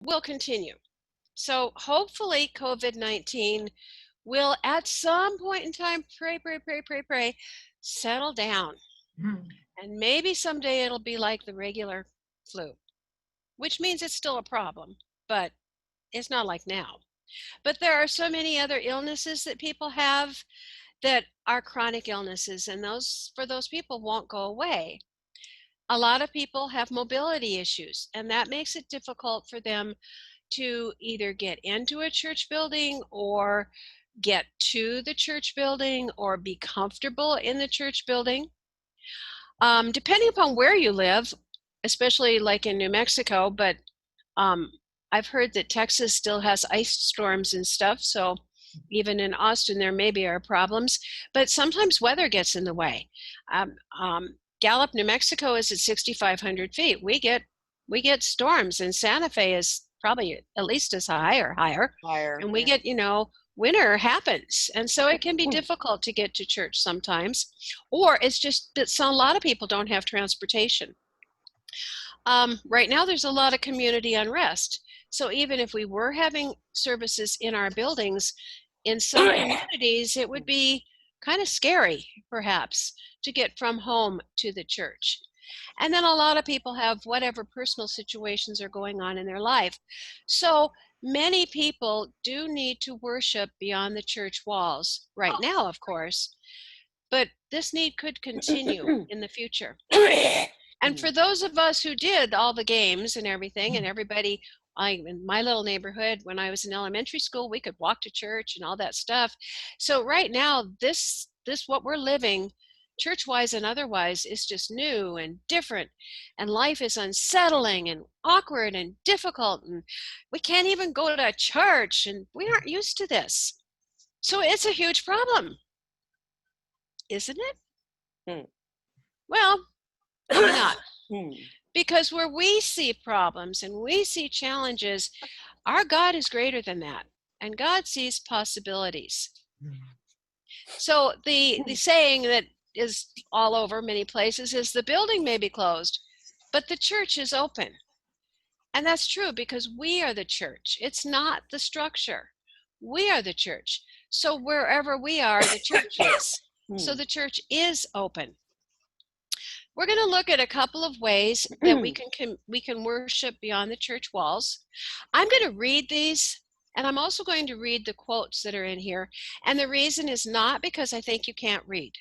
will continue. So hopefully COVID-19 will at some point in time, pray, settle down. And maybe someday it'll be like the regular flu, which means it's still a problem, but it's not like now. But there are so many other illnesses that people have that are chronic illnesses, and those for those people won't go away. A lot of people have mobility issues, and that makes it difficult for them to either get into a church building or get to the church building or be comfortable in the church building. Depending upon where you live, especially like in New Mexico, but I've heard that Texas still has ice storms and stuff, so even in Austin there maybe are problems, but sometimes weather gets in the way. Gallup, New Mexico is at 6,500 feet. We get storms, and Santa Fe is probably at least as high or higher. And we get, winter happens. And so it can be difficult to get to church sometimes, or it's just that a lot of people don't have transportation. Right now there's a lot of community unrest. So even if we were having services in our buildings, in some communities, it would be kind of scary, perhaps, to get from home to the church. And then a lot of people have whatever personal situations are going on in their life. So many people do need to worship beyond the church walls right now, of course, but this need could continue in the future. And for those of us who did all the games and everything, and everybody, in my little neighborhood, when I was in elementary school, we could walk to church and all that stuff. So right now, this what we're living, church-wise and otherwise, is just new and different, and life is unsettling and awkward and difficult, and we can't even go to church, and we aren't used to this. So it's a huge problem, isn't it? Well, maybe not. Because where we see problems and we see challenges, our God is greater than that, and God sees possibilities. So the saying that is all over many places is the building may be closed, but the church is open. And that's true, because we are the church. It's not the structure. We are the church. So wherever we are, the church is. So the church is open. We're going to look at a couple of ways that we can worship beyond the church walls. I'm going to read these, and I'm also going to read the quotes that are in here. And the reason is not because I think you can't read.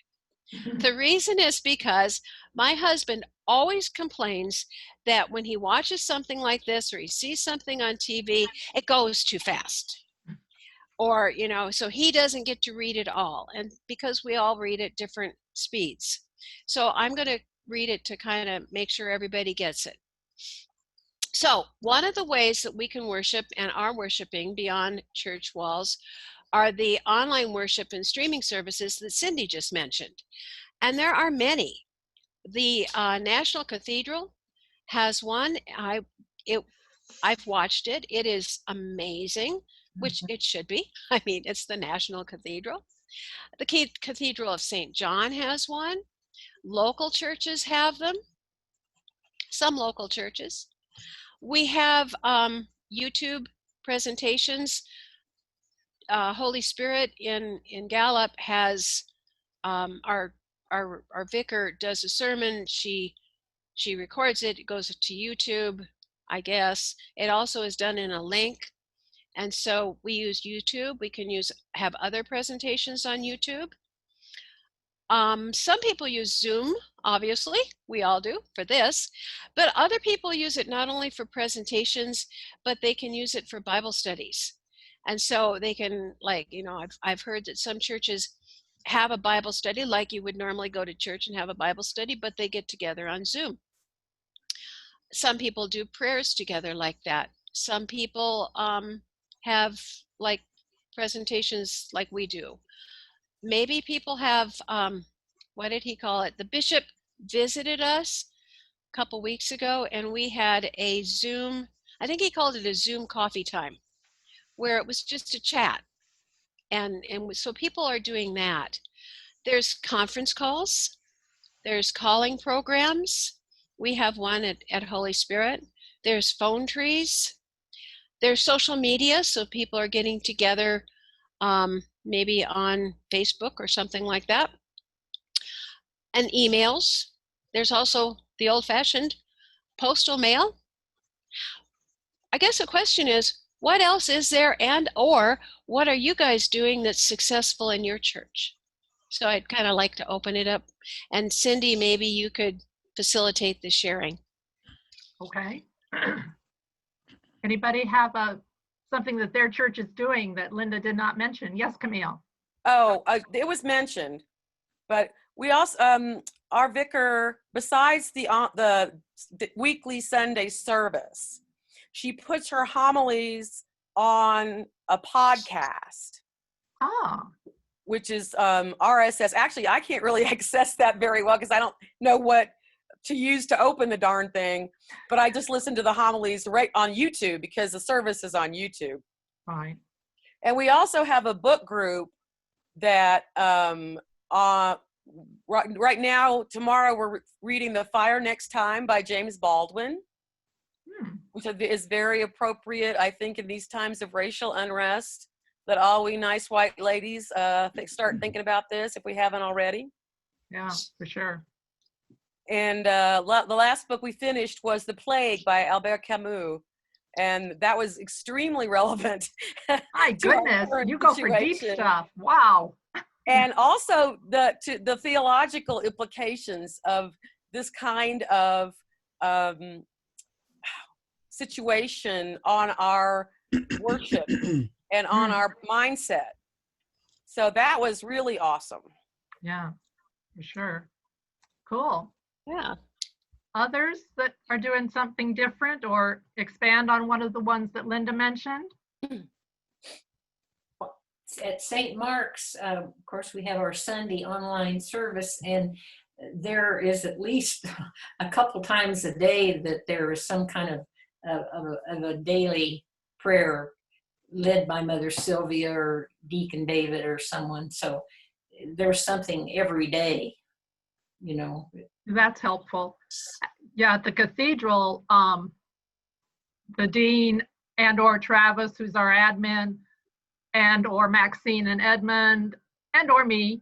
The reason is because my husband always complains that when he watches something like this or he sees something on TV, it goes too fast. Or, so he doesn't get to read it all. And because we all read at different speeds. So I'm going to read it to kind of make sure everybody gets it. So one of the ways that we can worship and are worshiping beyond church walls are the online worship and streaming services that Cindy just mentioned. And there are many. The National Cathedral has one. I've watched it. It is amazing, which it should be. I mean, it's the National Cathedral. The Cathedral of St. John has one. Local churches have them. Some local churches. We have YouTube presentations. Holy Spirit in Gallup has our vicar does a sermon. She records it. It goes to YouTube, I guess. It also is done in a link, and so we use YouTube. We can have other presentations on YouTube. Some people use Zoom, obviously, we all do for this, but other people use it not only for presentations, but they can use it for Bible studies. And so they can, I've heard that some churches have a Bible study like you would normally go to church and have a Bible study, but they get together on Zoom. Some people do prayers together like that. Some people have presentations like we do. Maybe people have, what did he call it? The bishop visited us a couple weeks ago, and we had a Zoom, I think he called it a Zoom coffee time, where it was just a chat. And so people are doing that. There's conference calls. There's calling programs. We have one at Holy Spirit. There's phone trees. There's social media, so people are getting together, maybe on Facebook or something like that. And emails. There's also the old-fashioned postal mail. I guess the question is, what else is there, and or what are you guys doing that's successful in your church? So I'd kind of like to open it up. And Cindy, maybe you could facilitate the sharing. Okay. Anybody have something that their church is doing that Linda did not mention? Yes, Camille. Oh, it was mentioned, but we also, our vicar, besides the weekly Sunday service, she puts her homilies on a podcast. Ah. Which is RSS. Actually, I can't really access that very well because I don't know what to use to open the darn thing, but I just listen to the homilies right on YouTube because the service is on YouTube. Right. And we also have a book group that right now, tomorrow, we're reading The Fire Next Time by James Baldwin, which is very appropriate, I think, in these times of racial unrest, that all we nice white ladies start thinking about this if we haven't already. Yeah, for sure. And the last book we finished was The Plague by Albert Camus. And that was extremely relevant. My goodness, you go for deep stuff. Wow. And also the theological implications of this kind of situation on our worship and on our mindset. So that was really awesome. Yeah, for sure. Cool. Yeah. Others that are doing something different or expand on one of the ones that Linda mentioned? At St. Mark's, of course, we have our Sunday online service, and there is at least a couple times a day that there is some kind of a daily prayer led by Mother Sylvia or Deacon David or someone. So there's something every day, you know. That's helpful. Yeah, at the Cathedral, the dean and or Travis, who's our admin, and or Maxine and Edmund, and or me,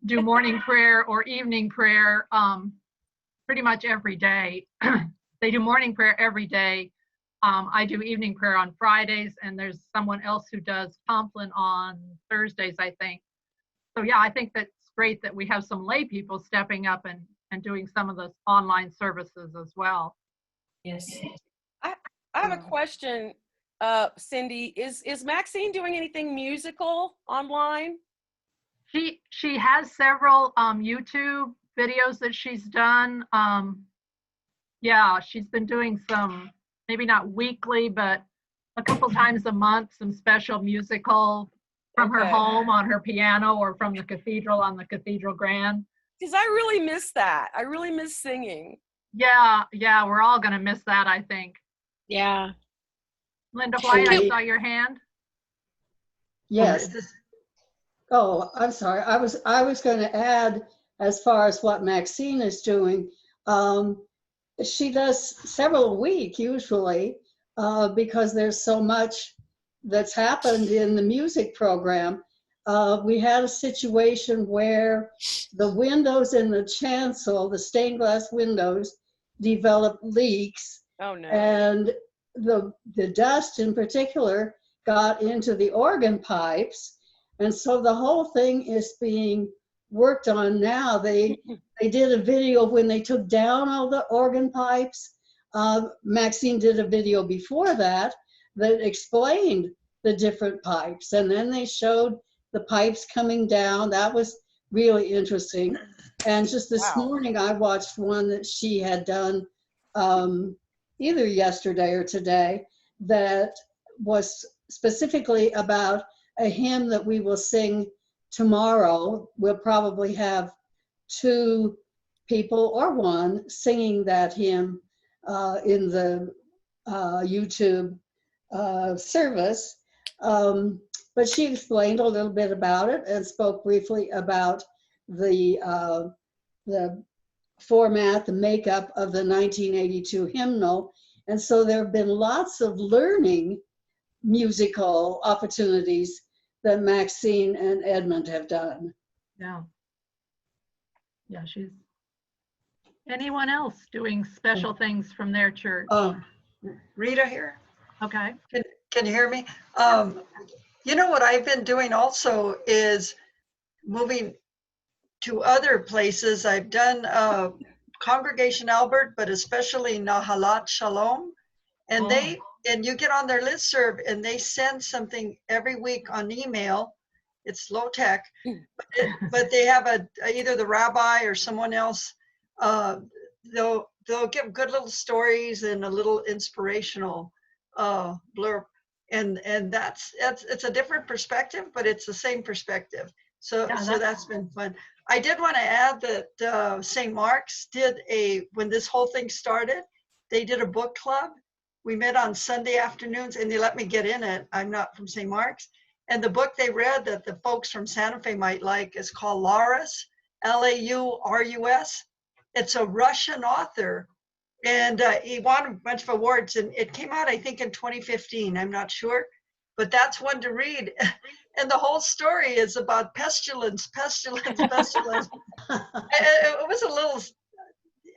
do morning prayer or evening prayer pretty much every day. They do morning prayer every day. I do evening prayer on Fridays, and there's someone else who does Pomplin on Thursdays, I think. So yeah, I think that's great that we have some lay people stepping up and doing some of those online services as well. Yes. I have a question, Cindy. Is Maxine doing anything musical online? She has several YouTube videos that she's done. Yeah, she's been doing some, maybe not weekly, but a couple times a month, some special musical from her home on her piano or from the cathedral on the Cathedral Grand. Because I really miss that. I really miss singing. Yeah, we're all gonna miss that, I think. Yeah. Linda White, I saw your hand. Yes. Oh, I'm sorry. I was going to add, as far as what Maxine is doing, she does several a week usually, because there's so much that's happened in the music program. We had a situation where the windows in the chancel, the stained glass windows, developed leaks. Oh no. And the dust in particular got into the organ pipes. And so the whole thing is being worked on now. They did a video when they took down all the organ pipes. Maxine did a video before that explained the different pipes. And then they showed the pipes coming down. That was really interesting. And just this morning, I watched one that she had done either yesterday or today that was specifically about a hymn that we will sing tomorrow. We'll probably have 2 people or 1 singing that hymn in the YouTube service. But she explained a little bit about it and spoke briefly about the format, the makeup of the 1982 hymnal. And so there have been lots of learning musical opportunities that Maxine and Edmund have done. Yeah. Yeah, anyone else doing special things from their church? Rita here. Okay. Can you hear me? You know what I've been doing also is moving to other places. I've done Congregation Albert, but especially Nahalat Shalom. And and you get on their listserv and they send something every week on email. It's low tech, but they have either the rabbi or someone else. They'll give good little stories and a little inspirational blurb. And it's a different perspective, but it's the same perspective. So that's been fun. I did want to add that St. Mark's when this whole thing started, they did a book club. We met on Sunday afternoons and they let me get in it. I'm not from St. Mark's. And the book they read that the folks from Santa Fe might like is called Laurus, Laurus. It's a Russian author. And he won a bunch of awards, and it came out, I think, in 2015. I'm not sure, but that's one to read. And the whole story is about pestilence. It was a little,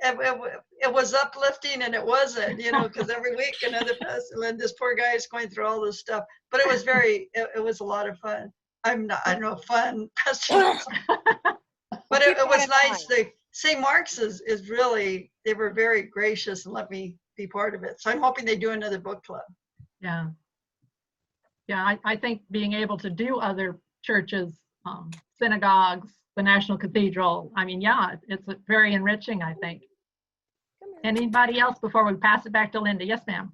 it was uplifting, and it wasn't, because every week another pestilence. This poor guy is going through all this stuff. But it was it was a lot of fun. I don't know, fun pestilence. But it was nice. St. Mark's is really, they were very gracious and let me be part of it. So I'm hoping they do another book club. Yeah. Yeah, I think being able to do other churches, synagogues, the National Cathedral, I mean, yeah, it's very enriching, I think. Anybody else before we pass it back to Linda? Yes, ma'am.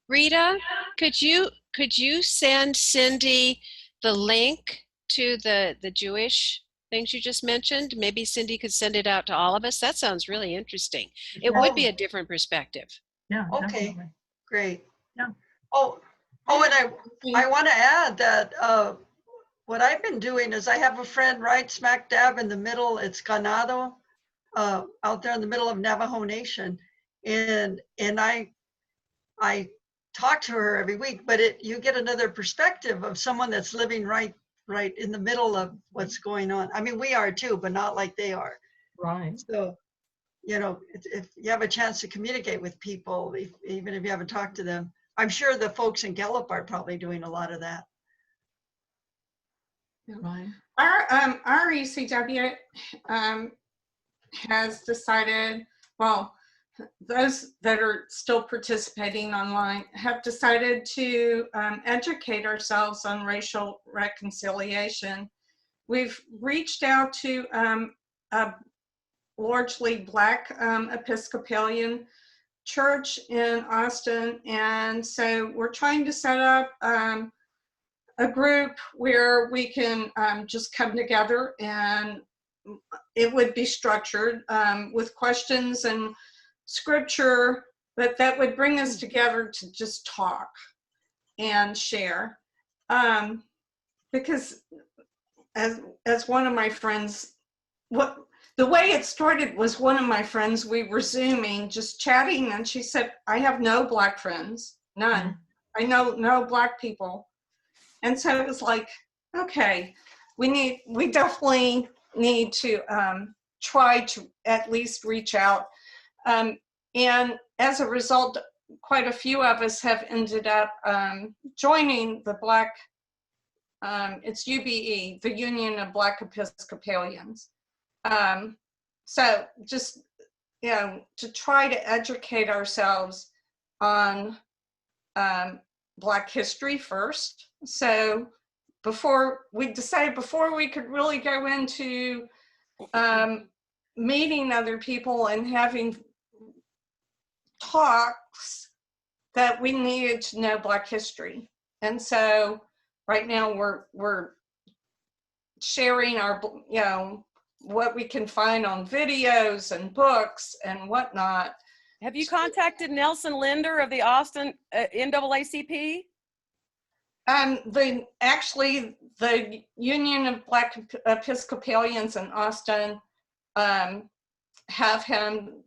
Rita, could you send Cindy the link to the Jewish things you just mentioned? Maybe Cindy could send it out to all of us. That sounds really interesting. It would be a different perspective. Yeah. Okay, definitely. great. Yeah. Oh, and I want to add that what I've been doing is I have a friend right smack dab in the middle. It's Ganado, out there in the middle of Navajo Nation, and I talk to her every week. But you get another perspective of someone that's living right in the middle of what's going on. I mean, we are too, but not like they are. Right. So, if you have a chance to communicate with people, even if you haven't talked to them, I'm sure the folks in Gallup are probably doing a lot of that. Right. Our ECW has decided, well, those that are still participating online have decided to educate ourselves on racial reconciliation. We've reached out to a largely Black Episcopalian church in Austin, and so we're trying to set up a group where we can just come together, and it would be structured with questions and scripture, but that would bring us together to just talk and share. Because as one of my friends, the way it started was one of my friends, we were Zooming, just chatting, and she said, I have no Black friends, none. I know no Black people. And so it was like, okay, we definitely need to try to at least reach out. And as a result, quite a few of us have ended up joining the Black, it's UBE, the Union of Black Episcopalians. So just, to try to educate ourselves on Black history first. So before we could really go into meeting other people and having talks, that we needed to know Black history. And so right now we're sharing our, what we can find on videos and books and whatnot. Have you contacted Nelson Linder of the Austin NAACP? The Union of Black Episcopalians in Austin have him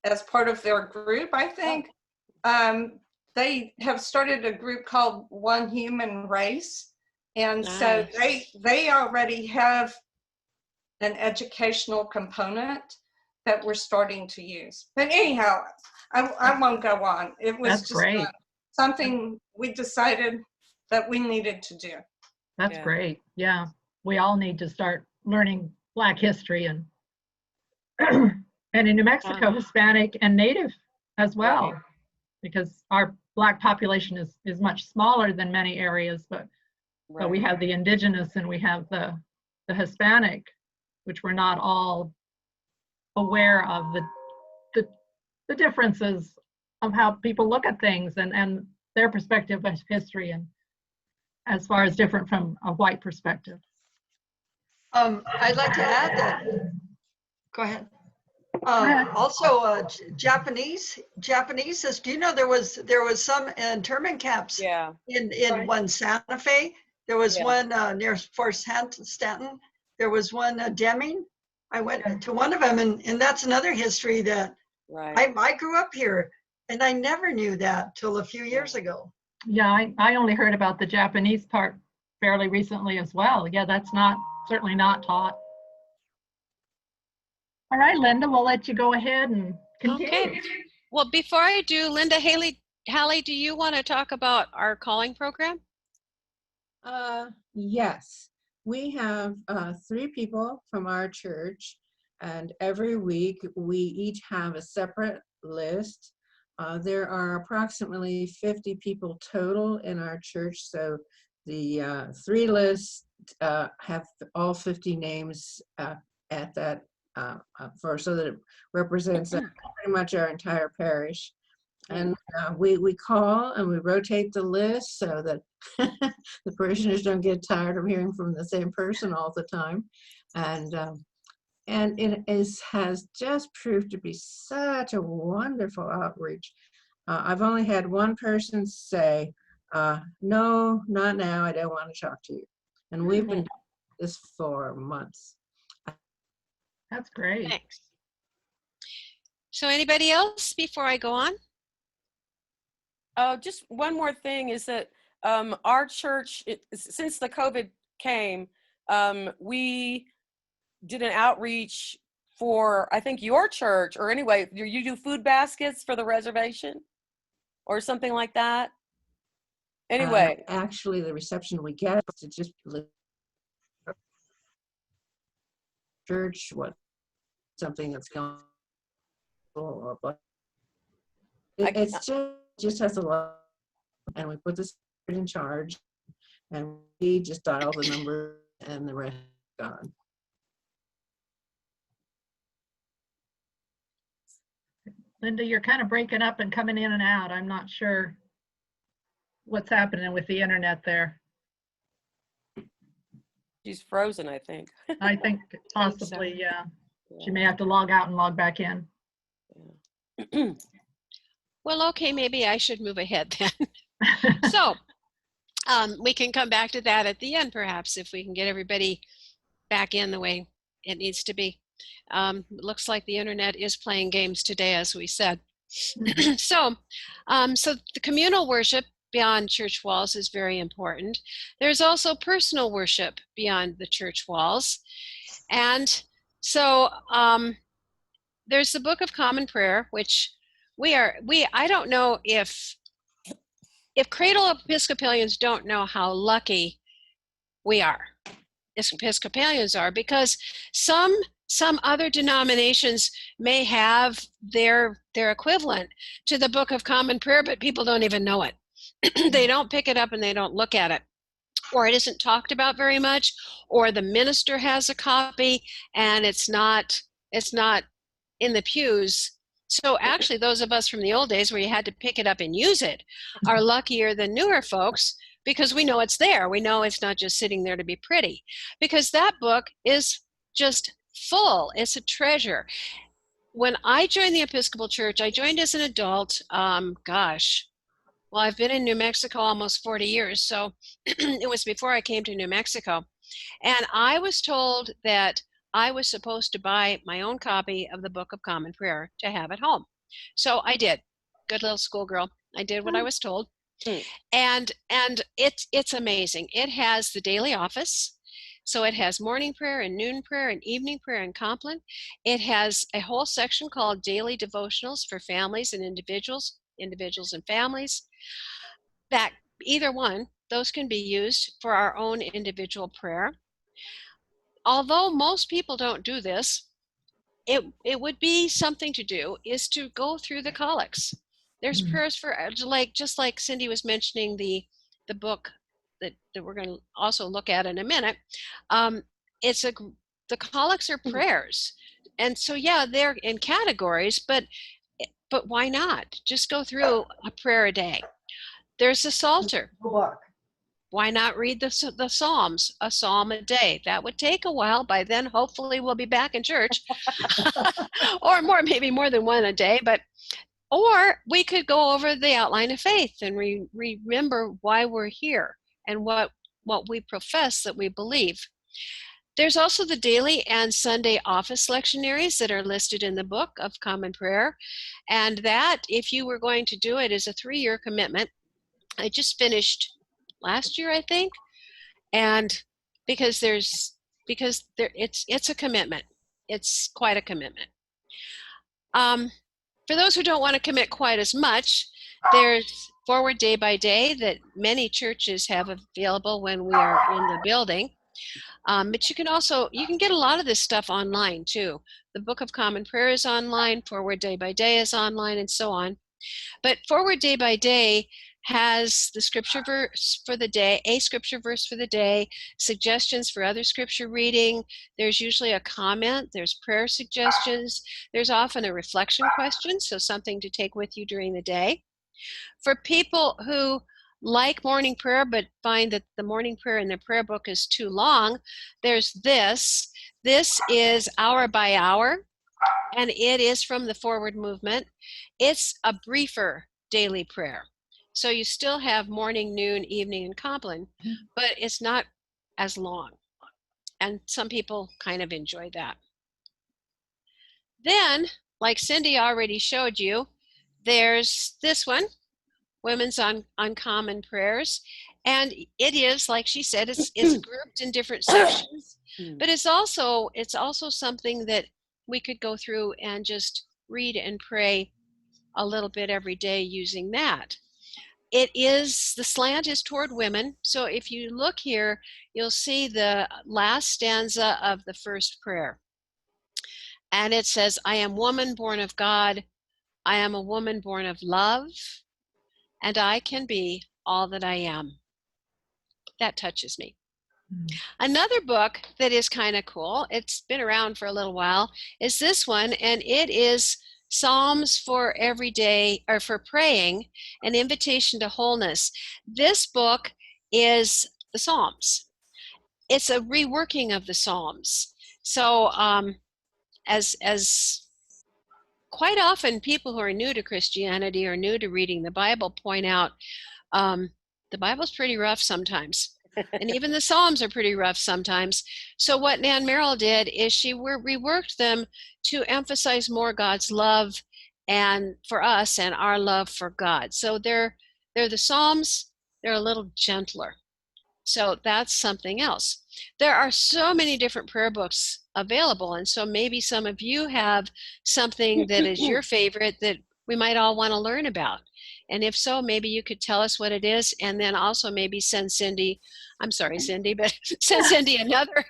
as part of their group, I think. they have started a group called One Human Race. And so Nice. they already have an educational component that we're starting to use. But anyhow, I won't go on. It was That's just great. something we decided that we needed to do. That's Yeah. great. Yeah. We all need to start learning Black history and and in New Mexico, Hispanic and Native as well, because our Black population is much smaller than many areas, but we have the indigenous and we have the Hispanic, which we're not all aware of the differences of how people look at things and their perspective of history, and as far as different from a white perspective. I'd like to add that. Go ahead. Also, Japanese. Do you know there was some internment camps? Yeah. In one Santa Fe. There was one near Fort Stanton. There was one Deming. I went to one of them, and that's another history that I grew up here, and I never knew that till a few years ago. Yeah, I only heard about the Japanese part fairly recently as well. Yeah, that's certainly not taught. All right, Linda, we'll let you go ahead and continue. Okay. Well, before I do, Linda, Hallie, do you want to talk about our calling program? Yes. We have 3 people from our church, and every week we each have a separate list. There are approximately 50 people total in our church, so the 3 lists have all 50 names at that so that it represents pretty much our entire parish. And we call and we rotate the list so that the parishioners don't get tired of hearing from the same person all the time. And it has just proved to be such a wonderful outreach. I've only had one person say, no, not now, I don't want to talk to you. And we've been doing this for months. That's great. Thanks. So anybody else before I go on? Just one more thing is that our church, since the COVID came, we did an outreach for, I think, your church, or anyway, you do food baskets for the reservation or something like that. Anyway. Actually, the reception we get to just church, something that's going on. It's just has a lot, and we put this in charge, and we just dial the number, and the rest is gone. Linda, you're kind of breaking up and coming in and out. I'm not sure what's happening with the internet there. She's frozen, I think. I think possibly, yeah. She may have to log out and log back in. Yeah. Well, okay, maybe I should move ahead then. So we can come back to that at the end, perhaps, if we can get everybody back in the way it needs to be. It looks like the internet is playing games today, as we said. So the communal worship beyond church walls is very important. There's also personal worship beyond the church walls. And so there's the Book of Common Prayer, which I don't know if Cradle Episcopalians don't know how lucky we are. Episcopalians are, because some other denominations may have their equivalent to the Book of Common Prayer, but people don't even know it. They don't pick it up and they don't look at it, or it isn't talked about very much, or the minister has a copy and it's not in the pews. So actually, those of us from the old days where you had to pick it up and use it are luckier than newer folks, because we know it's there. We know it's not just sitting there to be pretty, because that book is just full. It's a treasure. When I joined the Episcopal Church, I joined as an adult. Well, I've been in New Mexico almost 40 years, so it was before I came to New Mexico. And I was told that I was supposed to buy my own copy of the Book of Common Prayer to have at home. So I did. good little schoolgirl. I did what I was told. Mm. And it's amazing. It has the daily office. So it has morning prayer and noon prayer and evening prayer and compline. It has a whole section called daily devotionals for families and individuals and families. That either one, those can be used for our own individual prayer. Although most people don't do this, it would be something to do, is to go through the collects. There's prayers for, just like Cindy was mentioning the book that we're going to also look at in a minute. The collects are prayers. And so, yeah, they're in categories, but why not? Just go through a prayer a day. There's the Psalter. Why not read the Psalms, a psalm a day? That would take a while. By then, hopefully, we'll be back in church. Or maybe more than one a day. Or we could go over the outline of faith and remember why we're here and what we profess that we believe. There's also the daily and Sunday office lectionaries that are listed in the Book of Common Prayer. And that, if you were going to do it, is a 3-year commitment. I just finished last year, I think. And because it's a commitment. It's quite a commitment. For those who don't want to commit quite as much, there's Forward Day by Day that many churches have available when we are in the building. But you can get a lot of this stuff online too. The Book of Common Prayer is online, Forward Day by Day is online, and so on. But Forward Day by Day has the scripture verse for the day, a scripture verse for the day, suggestions for other scripture reading. There's usually a comment, there's prayer suggestions, there's often a reflection question, so something to take with you during the day. For people who like morning prayer but find that the morning prayer in the prayer book is too long, there's this. This is Hour by Hour, and it is from the Forward Movement. It's a briefer daily prayer. So you still have morning, noon, evening, and compline, but it's not as long. And some people kind of enjoy that. Then, like Cindy already showed you, there's this one, Women's Uncommon Prayers. And it is, like she said, it's grouped in different sections. But it's also something that we could go through and just read and pray a little bit every day using that. The slant is toward women. So if you look here, you'll see the last stanza of the first prayer. And it says, I am woman born of God. I am a woman born of love. And I can be all that I am. That touches me. Another book that is kind of cool, it's been around for a little while, is this one. And it is Psalms for Every Day, or for Praying, an Invitation to Wholeness. This book is the Psalms. It's a reworking of the Psalms. So as quite often people who are new to Christianity or new to reading the Bible point out, the Bible's pretty rough sometimes. And even the Psalms are pretty rough sometimes. So what Nan Merrill did is she reworked them to emphasize more God's love and for us and our love for God. So they're the Psalms, they're a little gentler. So that's something else. There are so many different prayer books available, and so maybe some of you have something that is your favorite that we might all want to learn about. And if so, maybe you could tell us what it is, and then also maybe send Cindy, I'm sorry, Cindy, but send Cindy the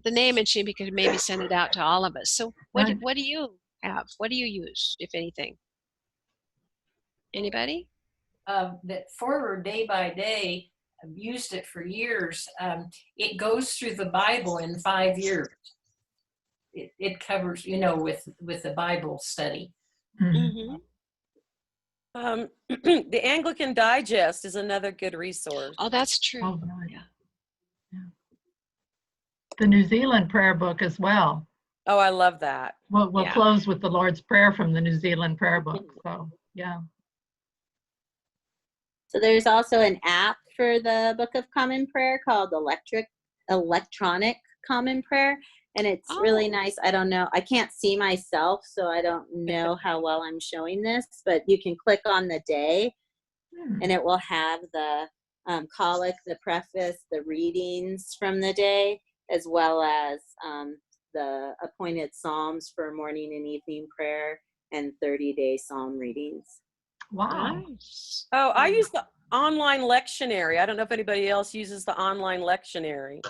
name, and she could maybe send it out to all of us. So what do you have? What do you use, if anything? Anybody? That Forward Day by Day, I've used it for years. It goes through the Bible in 5 years. It covers, with the Bible study. Mm-hmm. The Anglican Digest is another good resource. Oh, that's true. Oh, right. Yeah. The New Zealand prayer book as well. Oh, I love that. We'll close with the Lord's Prayer from the New Zealand prayer book. So, yeah. So there's also an app for the Book of Common Prayer called Electronic Common Prayer. And it's really nice. I don't know. I can't see myself, so I don't know how well I'm showing this, but you can click on the day and it will have the collect, the preface, the readings from the day, as well as the appointed psalms for morning and evening prayer and 30-day psalm readings. Wow. Nice. Oh, I use the online lectionary. I don't know if anybody else uses the online lectionary,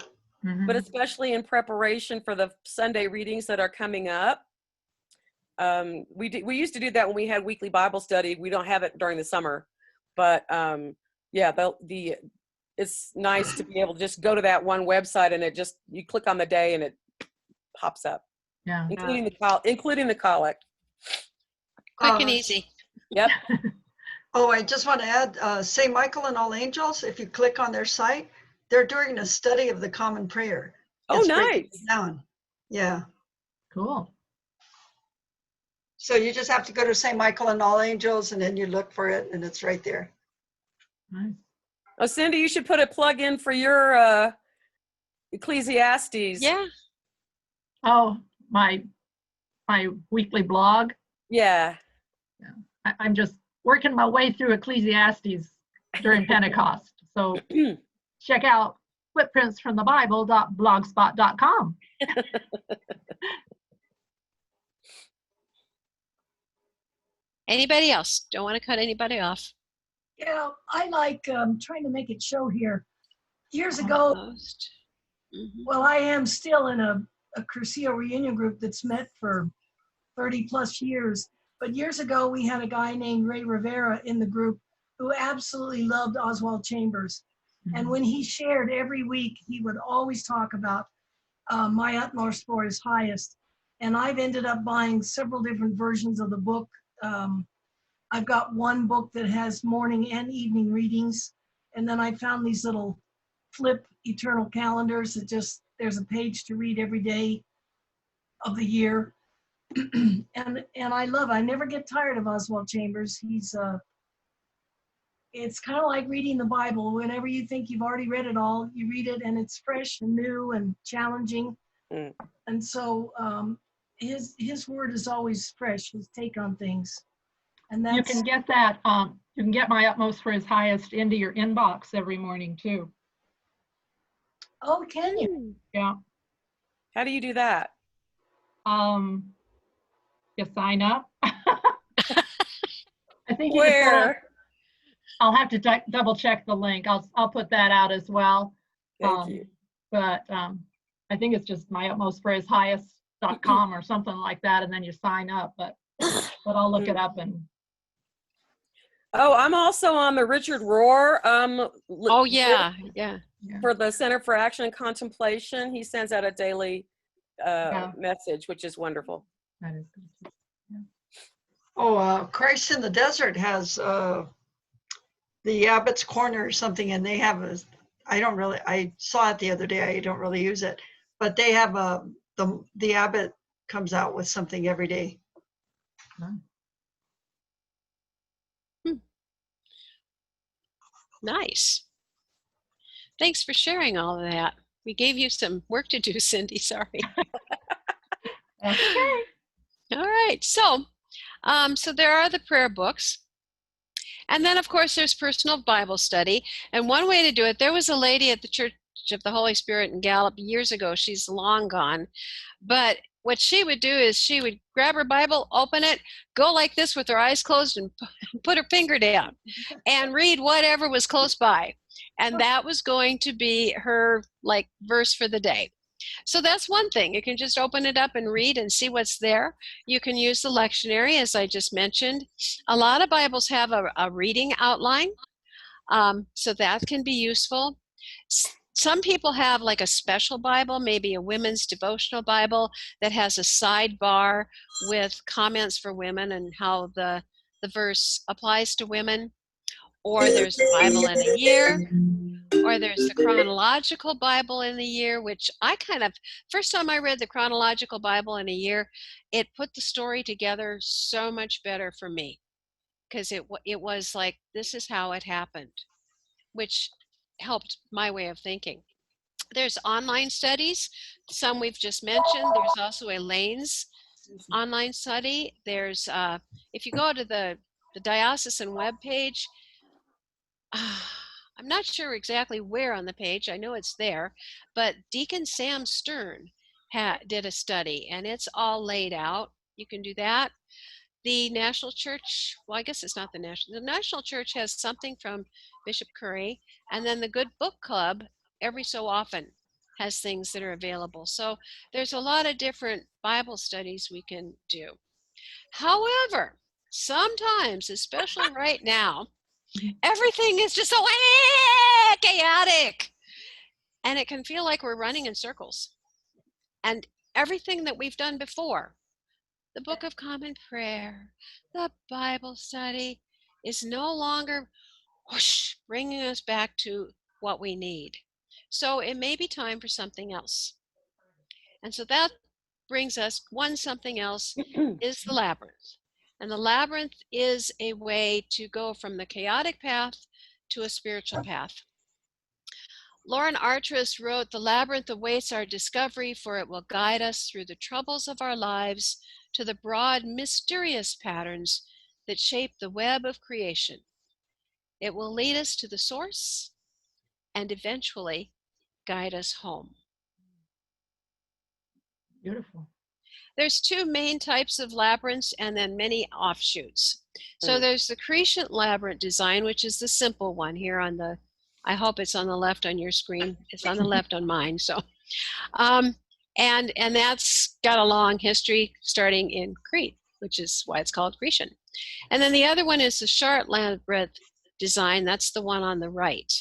but especially in preparation for the Sunday readings that are coming up. We used to do that when we had weekly Bible study. We don't have it during the summer, but yeah, it's nice to be able to just go to that one website and you click on the day and it pops up. Yeah. Including the collect. Quick and easy. Yep. Oh, I just want to add, St. Michael and All Angels, if you click on their site, they're doing a study of the Common Prayer. Oh, It's breaking nice. it down. Yeah. Cool. So you just have to go to St. Michael and All Angels, and then you look for it, and it's right there. Nice. Oh, Cindy, you should put a plug in for your Ecclesiastes. Yeah. Oh, my weekly blog. Yeah. I'm just working my way through Ecclesiastes during Pentecost. So check out footprintsfromthebible.blogspot.com. Anybody else? Don't want to cut anybody off. Yeah, I like trying to make it show here. Years ago, well, I am still in a Crucio reunion group that's met for 30 plus years. But years ago, we had a guy named Ray Rivera in the group who absolutely loved Oswald Chambers. And when he shared every week, he would always talk about My Utmost for His Highest. And I've ended up buying several different versions of the book. I've got one book that has morning and evening readings. And then I found these little flip eternal calendars that there's a page to read every day of the year. and I never get tired of Oswald Chambers. It's kind of like reading the Bible. Whenever you think you've already read it all, you read it and it's fresh and new and challenging. And so his word is always fresh, his take on things. And that's, you can get that, you can get My Utmost for His Highest into your inbox every morning too. Oh, can you? Yeah. How do you do that? You sign up. I think you Where? I'll have to double check the link. I'll put that out as well. Thank you. But I think it's just myutmostforhishighest.com or something like that, and then you sign up. But I'll look it up and. Oh, I'm also on the Richard Rohr. Oh yeah, yeah. For the Center for Action and Contemplation, he sends out a daily message, which is wonderful. That is good. Yeah. Oh, Christ in the Desert has the Abbott's Corner or something, and they have I saw it the other day. I don't really use it, but they have the Abbott comes out with something every day. Nice. Thanks for sharing all of that. We gave you some work to do, Cindy. Sorry. Okay. All right. So there are the prayer books. And then, of course, there's personal Bible study. And one way to do it, there was a lady at the Church of the Holy Spirit in Gallup years ago. She's long gone. But what she would do is she would grab her Bible, open it, go like this with her eyes closed and put her finger down and read whatever was close by. And that was going to be her verse for the day. So that's one thing. You can just open it up and read and see what's there. You can use the lectionary, as I just mentioned. A lot of Bibles have a reading outline, so that can be useful. Some people have like a special Bible, maybe a women's devotional Bible that has a sidebar with comments for women and how the verse applies to women. Or there's the Bible in a year, or there's the chronological Bible in the year, which first time I read the chronological Bible in a year, it put the story together so much better for me, because it was like, this is how it happened, which helped my way of thinking. There's online studies, some we've just mentioned. There's also Elaine's online study. There's, if you go to the diocesan webpage, I'm not sure exactly where on the page, I know it's there, but Deacon Sam Stern did a study, and it's all laid out. You can do that. The National Church, well, I guess it's not the National Church has something from Bishop Curry, and then the Good Book Club every so often has things that are available. So there's a lot of different Bible studies we can do. However, sometimes, especially right now, everything is just so chaotic, and it can feel like we're running in circles. And everything that we've done before, the Book of Common Prayer, the Bible study, is no longer whoosh, bringing us back to what we need. So it may be time for something else. And so that brings us, something else is the labyrinth. And the labyrinth is a way to go from the chaotic path to a spiritual path. Lauren Artris wrote, "The labyrinth awaits our discovery, for it will guide us through the troubles of our lives to the broad, mysterious patterns that shape the web of creation. It will lead us to the source and eventually guide us home." Beautiful. There's two main types of labyrinths and then many offshoots. So there's the crescent labyrinth design, which is the simple one here on the, I hope it's on the left on your screen. It's on the left on mine. So, and that's got a long history starting in Crete, which is why it's called Cretan. And then the other one is the Chart labyrinth design. That's the one on the right.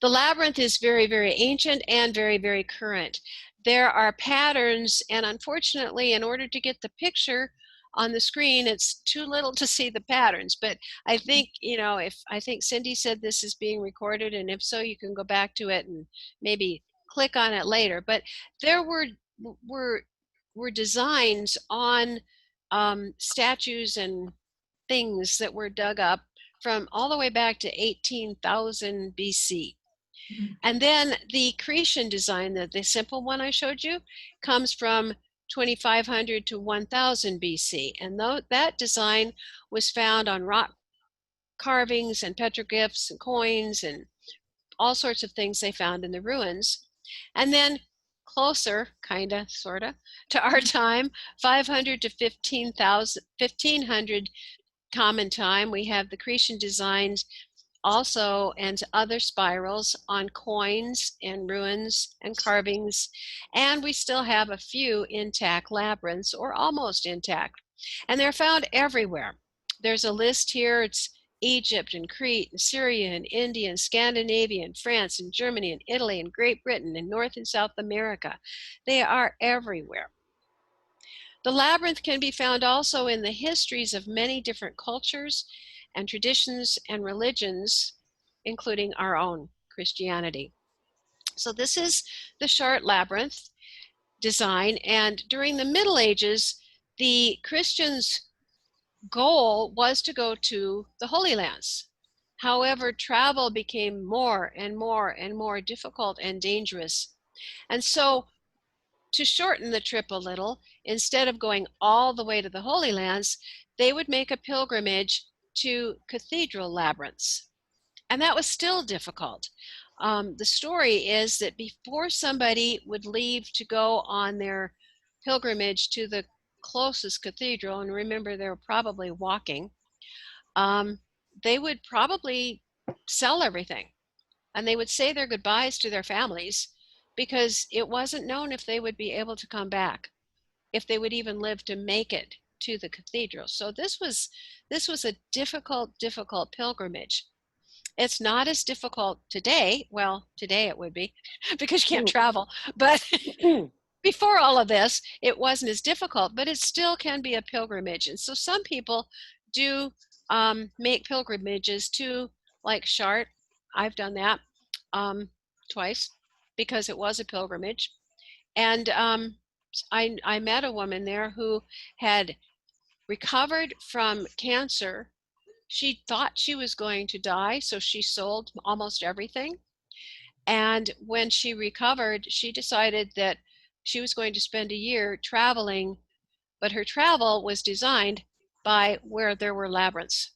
The labyrinth is very, very ancient and very, very current. There are patterns, and unfortunately, in order to get the picture on the screen, it's too little to see the patterns. But I think, I think Cindy said this is being recorded, and if so, you can go back to it and maybe click on it later. But there were designs on statues and things that were dug up from all the way back to 18,000 BC. And then the Cretan design, the simple one I showed you, comes from 2500 to 1000 BC. And that design was found on rock carvings and petroglyphs and coins and all sorts of things they found in the ruins. And then closer, kind of, sort of, to our time, 500 to 1500 common time, we have the Cretan designs also, and other spirals on coins and ruins and carvings, and we still have a few intact labyrinths, or almost intact, and they're found everywhere. There's a list here. It's Egypt and Crete and Syria and India and Scandinavia and France and Germany and Italy and Great Britain and North and South America. They are everywhere. The labyrinth can be found also in the histories of many different cultures and traditions and religions, including our own Christianity. So this is the Chart labyrinth design, and during the Middle Ages, the Christians' goal was to go to the Holy Lands. However, travel became more and more and more difficult and dangerous. And so, to shorten the trip a little, instead of going all the way to the Holy Lands, they would make a pilgrimage to cathedral labyrinths. And that was still difficult. The story is that before somebody would leave to go on their pilgrimage to the closest cathedral, and remember they were probably walking, they would probably sell everything. And they would say their goodbyes to their families, because it wasn't known if they would be able to come back, if they would even live to make it to the cathedral. So this was a difficult pilgrimage. It's not as difficult today. Well, today it would be because you can't travel. But before all of this, it wasn't as difficult, but it still can be a pilgrimage. And so some people do make pilgrimages to, like Chart. I've done that twice because it was a pilgrimage. And I met a woman there who had recovered from cancer. She thought she was going to die, so she sold almost everything. And when she recovered, she decided that she was going to spend a year traveling, but her travel was designed by where there were labyrinths,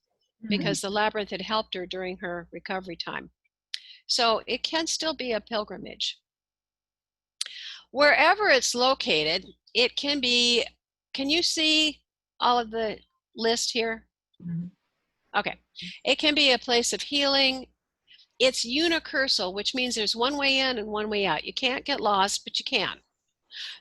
because the labyrinth had helped her during her recovery time. So it can still be a pilgrimage. Wherever it's located, it can be, can you see all of the list here? Okay. It can be a place of healing. It's unicursal, which means there's one way in and one way out. You can't get lost, but you can.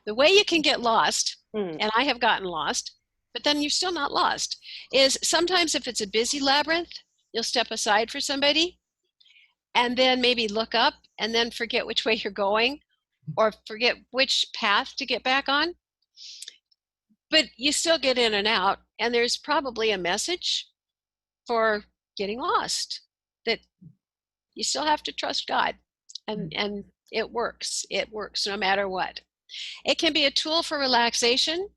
The way you can get lost, and I have gotten lost, but then you're still not lost, is sometimes if it's a busy labyrinth, you'll step aside for somebody and then maybe look up and then forget which way you're going or forget which path to get back on. But you still get in and out, and there's probably a message for getting lost, that you still have to trust God, and it works. It works no matter what. It can be a tool for relaxation.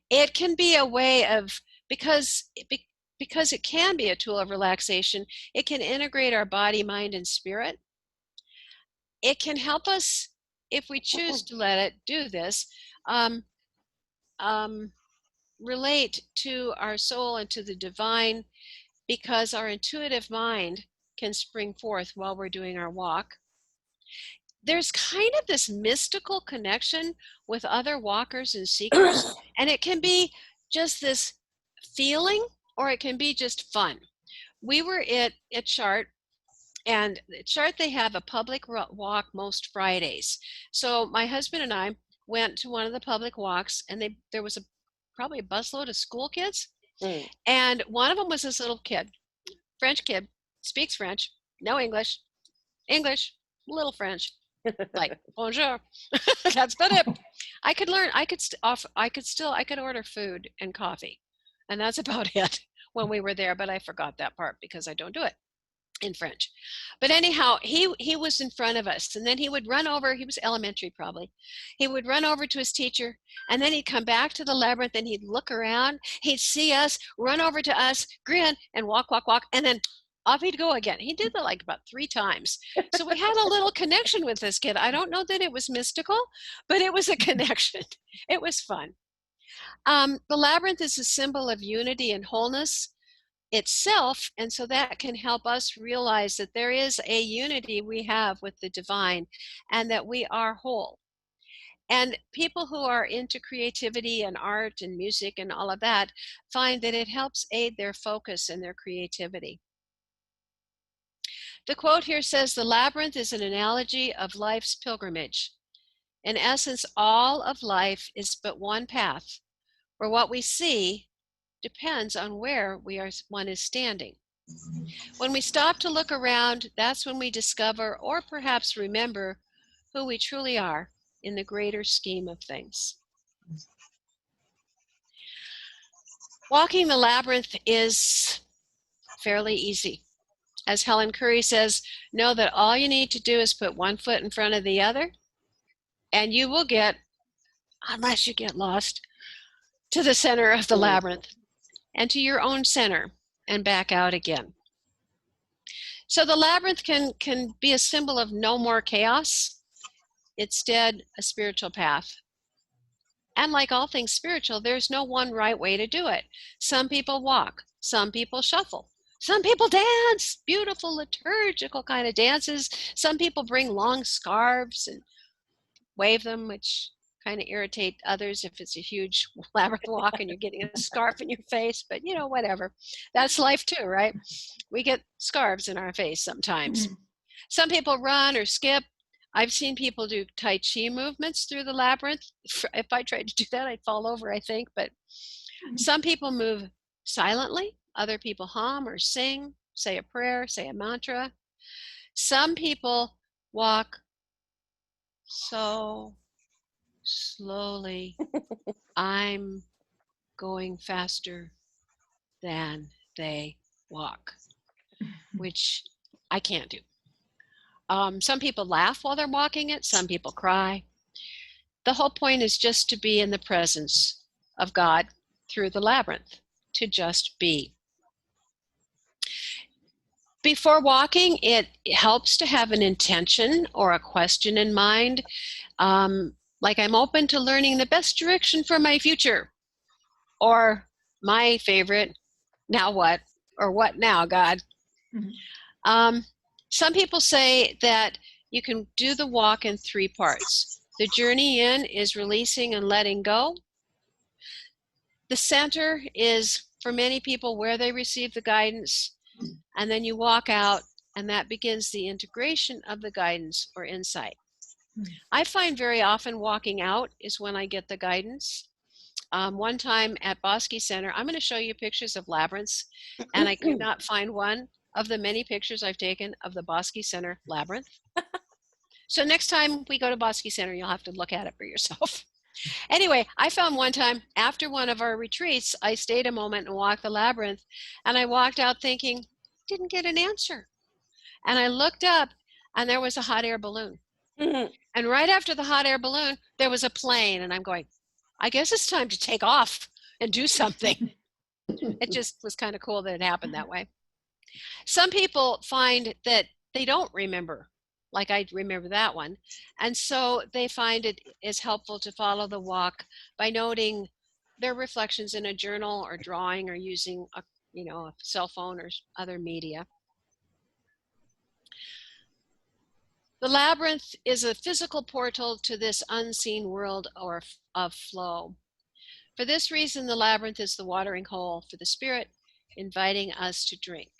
It can be a way of, because it can be a tool of relaxation, it can integrate our body, mind, and spirit. It can help us, if we choose to let it do this, relate to our soul and to the divine, because our intuitive mind can spring forth while we're doing our walk. There's kind of this mystical connection with other walkers and seekers, and it can be just this feeling, or it can be just fun. We were at Chart, and at Chart they have a public walk most Fridays. So my husband and I went to one of the public walks, and there was probably a busload of school kids, and one of them was this little kid, French kid, speaks French, no English, little French, like bonjour. That's about it. I could learn. I could order food and coffee, and that's about it when we were there. But I forgot that part because I don't do it in French. But anyhow, he was in front of us, and then he would run over. He was elementary probably. He would run over to his teacher, and then he'd come back to the labyrinth, and he'd look around. He'd see us, run over to us, grin, and walk, and then off he'd go again. He did that like about 3 times. So we had a little connection with this kid. I don't know that it was mystical, but it was a connection. It was fun. The labyrinth is a symbol of unity and wholeness itself, and so that can help us realize that there is a unity we have with the divine, and that we are whole. And people who are into creativity and art and music and all of that find that it helps aid their focus and their creativity. The quote here says, "The labyrinth is an analogy of life's pilgrimage. In essence, all of life is but one path, where what we see depends on where one is standing. When we stop to look around, that's when we discover, or perhaps remember, who we truly are in the greater scheme of things." Walking the labyrinth is fairly easy. As Helen Curry says, know that all you need to do is put one foot in front of the other, and you will get, unless you get lost, to the center of the labyrinth, and to your own center, and back out again. So the labyrinth can be a symbol of no more chaos, instead a spiritual path. And like all things spiritual, there's no one right way to do it. Some people walk, some people shuffle, some people dance, beautiful liturgical kind of dances. Some people bring long scarves and wave them, which kind of irritate others if it's a huge labyrinth walk and you're getting a scarf in your face, but whatever. That's life too, right? We get scarves in our face sometimes. Some people run or skip. I've seen people do Tai Chi movements through the labyrinth. If I tried to do that, I'd fall over, I think. But some people move silently. Other people hum or sing, say a prayer, say a mantra. Some people walk so slowly, I'm going faster than they walk, which I can't do. Some people laugh while they're walking it. Some people cry. The whole point is just to be in the presence of God through the labyrinth, to just be. Before walking, it helps to have an intention or a question in mind. Like, I'm open to learning the best direction for my future. Or my favorite, now what? Or what now, God? Some people say that you can do the walk in 3 parts. The journey in is releasing and letting go. The center is, for many people, where they receive the guidance. And then you walk out, and that begins the integration of the guidance or insight. I find very often walking out is when I get the guidance. One time at Bosque Center, I'm going to show you pictures of labyrinths, and I could not find one of the many pictures I've taken of the Bosque Center labyrinth. So next time we go to Bosque Center, you'll have to look at it for yourself. Anyway, I found one time after one of our retreats, I stayed a moment and walked the labyrinth, and I walked out thinking, didn't get an answer. And I looked up, and there was a hot air balloon. And right after the hot air balloon, there was a plane, and I'm going, I guess it's time to take off and do something. It just was kind of cool that it happened that way. Some people find that they don't remember, like I remember that one. And so they find it is helpful to follow the walk by noting their reflections in a journal or drawing or using a cell phone or other media. The labyrinth is a physical portal to this unseen world of flow. For this reason, the labyrinth is the watering hole for the spirit, inviting us to drink.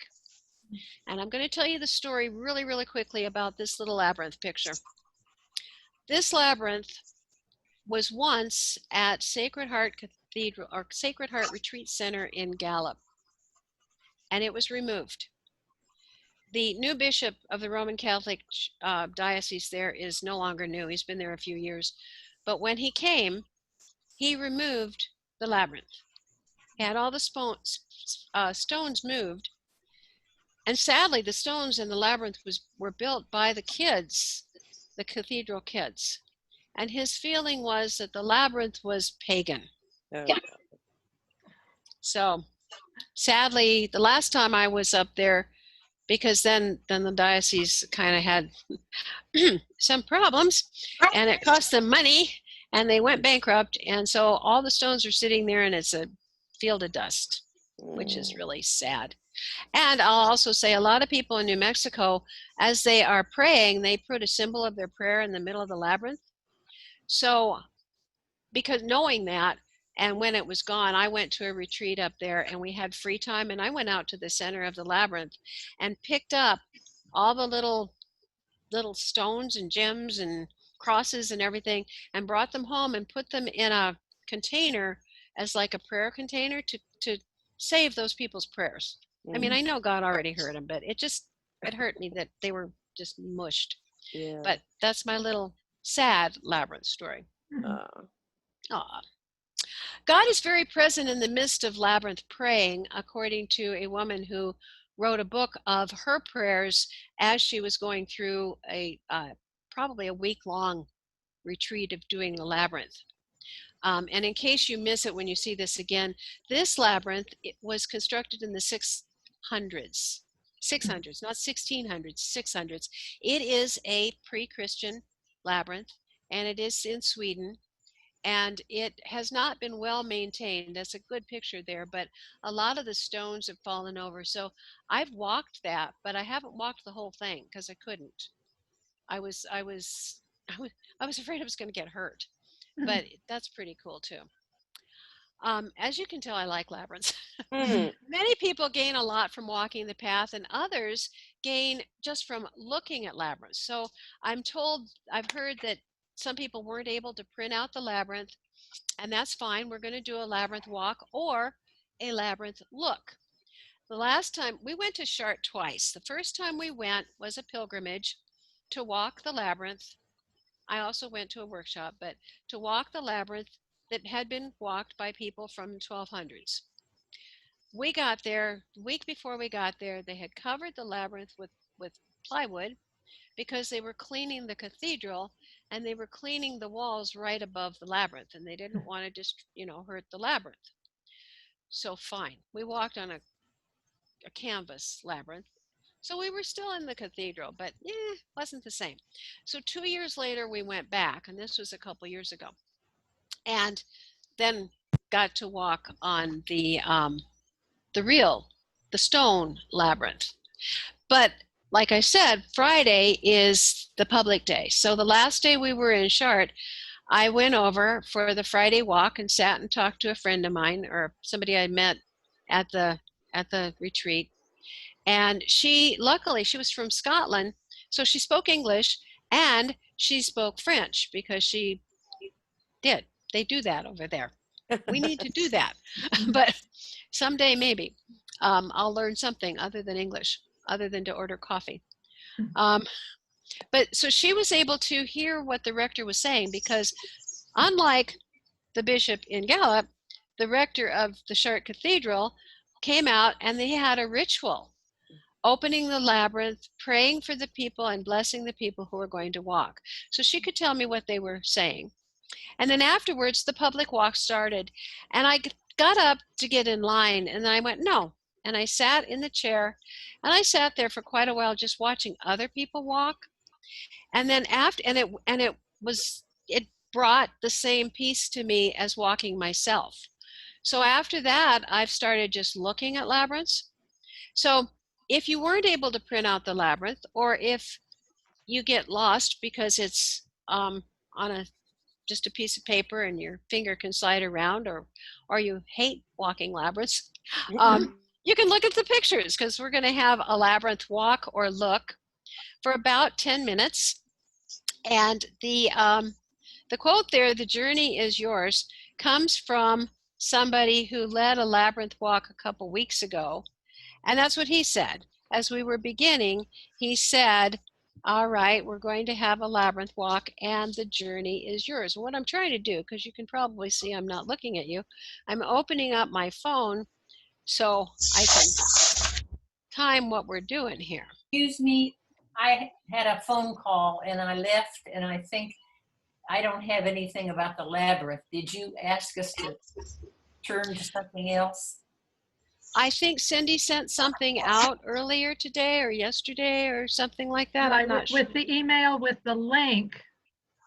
And I'm going to tell you the story really, really quickly about this little labyrinth picture. This labyrinth was once at Sacred Heart Cathedral or Sacred Heart Retreat Center in Gallup, and it was removed. The new bishop of the Roman Catholic diocese there is no longer new. He's been there a few years. But when he came, he removed the labyrinth. He had all the stones moved. And sadly, the stones in the labyrinth were built by the kids, the cathedral kids. And his feeling was that the labyrinth was pagan. So sadly, the last time I was up there, because then the diocese kind of had some problems, and it cost them money, and they went bankrupt, and so all the stones are sitting there, and it's a field of dust, which is really sad. And I'll also say a lot of people in New Mexico, as they are praying, they put a symbol of their prayer in the middle of the labyrinth. So, because knowing that, and when it was gone, I went to a retreat up there, and we had free time, and I went out to the center of the labyrinth and picked up all the little stones and gems and crosses and everything, and brought them home and put them in a container as like a prayer container to save those people's prayers. I mean, I know God already heard them, but it hurt me that they were just mushed. Yeah. But that's my little sad labyrinth story. God is very present in the midst of labyrinth praying, according to a woman who wrote a book of her prayers as she was going through probably a week-long retreat of doing the labyrinth. And in case you miss it when you see this again, this labyrinth, it was constructed in the 600s, not 1600s, 600s. It is a pre-Christian labyrinth, and it is in Sweden. And it has not been well maintained. That's a good picture there, but a lot of the stones have fallen over. So I've walked that, but I haven't walked the whole thing because I couldn't. I was afraid I was going to get hurt, but that's pretty cool too. As you can tell, I like labyrinths. Many people gain a lot from walking the path, and others gain just from looking at labyrinths. So I've heard that some people weren't able to print out the labyrinth, and that's fine. We're going to do a labyrinth walk or a labyrinth look. The last time we went to Chartres twice. The first time we went was a pilgrimage to walk the labyrinth. I also went to a workshop, but to walk the labyrinth that had been walked by people from the 1200s. We got there, the week before we got there, they had covered the labyrinth with plywood because they were cleaning the cathedral, and they were cleaning the walls right above the labyrinth, and they didn't want to just, hurt the labyrinth. So fine, we walked on a canvas labyrinth. So we were still in the cathedral, but wasn't the same. So 2 years later, we went back, and this was a couple years ago, and then got to walk on the stone labyrinth. But like I said, Friday is the public day. So the last day we were in Chartres, I went over for the Friday walk and sat and talked to a friend of mine or somebody I met at the retreat. And luckily she was from Scotland, so she spoke English and she spoke French because they do that over there. We need to do that. But someday maybe I'll learn something other than English, other than to order coffee. But so she was able to hear what the rector was saying, because unlike the bishop in Gallup, the rector of the Chartres Cathedral came out and they had a ritual opening the labyrinth, praying for the people and blessing the people who were going to walk. So she could tell me what they were saying. And then afterwards, the public walk started, and I got up to get in line, and then I went, no. And I sat in the chair, and I sat there for quite a while just watching other people walk. And then it brought the same peace to me as walking myself. So after that, I've started just looking at labyrinths. So if you weren't able to print out the labyrinth, or if you get lost because it's on just a piece of paper and your finger can slide around, or you hate walking labyrinths, you can look at the pictures, because we're going to have a labyrinth walk or look for about 10 minutes. And the quote there, "The journey is yours," comes from somebody who led a labyrinth walk a couple weeks ago. And that's what he said. As we were beginning, he said, all right, we're going to have a labyrinth walk and the journey is yours. What I'm trying to do, because you can probably see I'm not looking at you, I'm opening up my phone so I can time what we're doing here. Excuse me, I had a phone call and I left, and I think I don't have anything about the labyrinth. Did you ask us to turn to something else? I think Cindy sent something out earlier today or yesterday or something like that. Right, I'm not sure. with the email with the link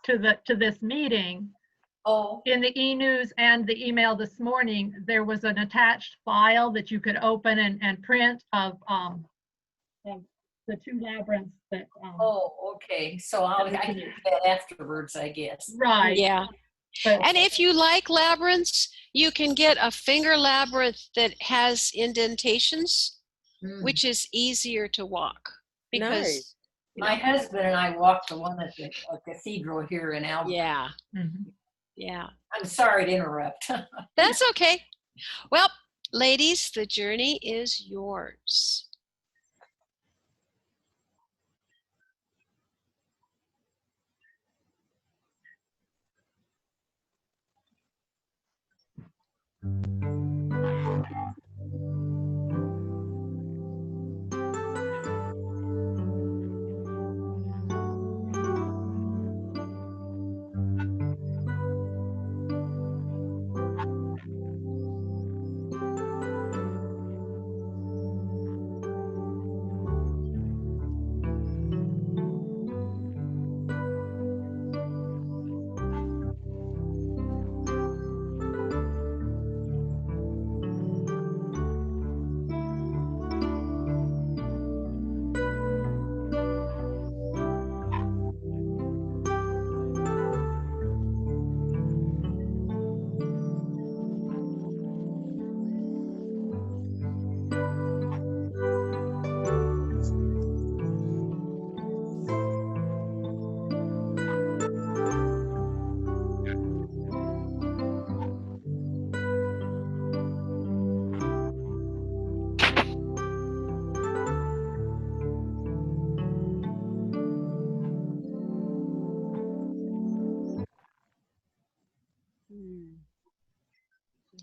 to this meeting. Oh. In the e-news and the email this morning, there was an attached file that you could open and print of the two labyrinths that. Oh, okay. So I can do that afterwards, I guess. Right. Yeah. And if you like labyrinths, you can get a finger labyrinth that has indentations, which is easier to walk. Because nice. My husband and I walked the one at the cathedral here in Albany. Yeah. Yeah. I'm sorry to interrupt. That's okay. Well, ladies, the journey is yours.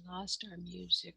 Lost our music.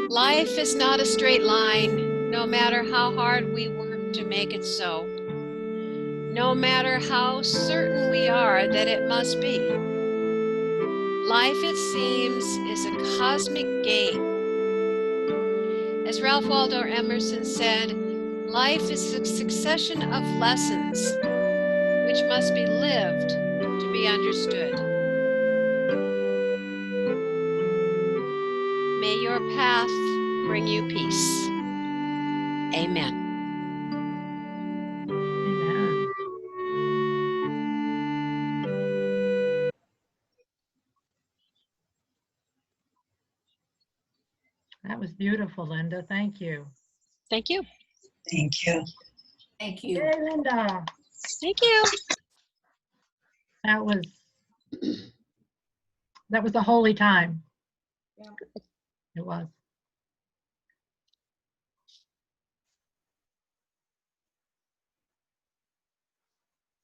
Life is not a straight line, no matter how hard we work to make it so. No matter how certain we are that it must be. Life, it seems, is a cosmic game. As Ralph Waldo Emerson said, life is a succession of lessons which must be lived to be understood. May your path bring you peace. Amen. Amen. That was beautiful, Linda. Thank you. Thank you. Thank you. Thank you. Yay, Linda. Thank you. That was a holy time. Yeah. It was.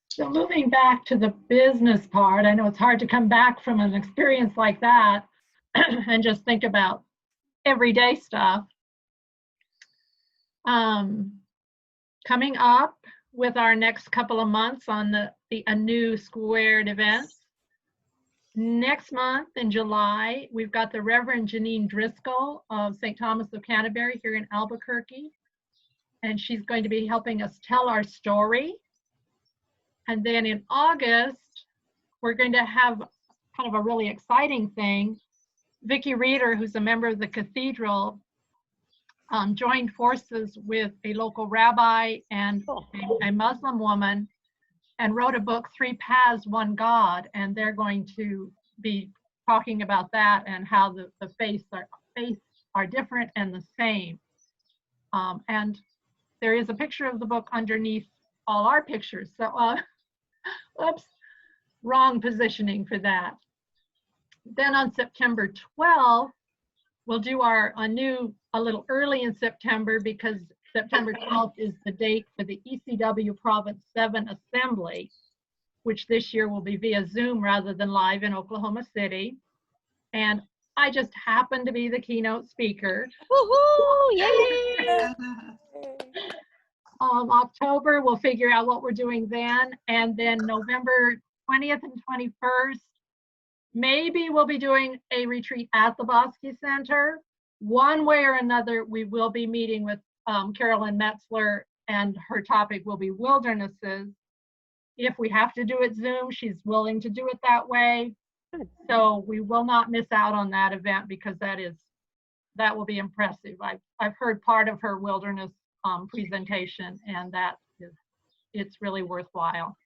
So moving back to the business part, I know it's hard to come back from an experience like that and just think about everyday stuff. Coming up with our next couple of months on the ANEW squared events. Next month in July, we've got the Reverend Janine Driscoll of St. Thomas of Canterbury here in Albuquerque. And she's going to be helping us tell our story. And then in August, we're going to have kind of a really exciting thing. Vicki Reeder, who's a member of the Cathedral, joined forces with a local rabbi and a Muslim woman and wrote a book, Three Paths, One God, and they're going to be talking about that and how the faiths are different and the same. And there is a picture of the book underneath all our pictures. So, oops, wrong positioning for that. Then on September 12th, we'll do our ANEW a little early in September because September 12th is the date for the ECW Province 7 Assembly, which this year will be via Zoom rather than live in Oklahoma City. And I just happen to be the keynote speaker. Woohoo! Yay! October, we'll figure out what we're doing then. And then November 20th and 21st, maybe we'll be doing a retreat at the Bosque Center. One way or another, we will be meeting with Carolyn Metzler, and her topic will be wildernesses. If we have to do it Zoom, she's willing to do it that way. So we will not miss out on that event because that will be impressive. I've heard part of her wilderness presentation, and it's really worthwhile.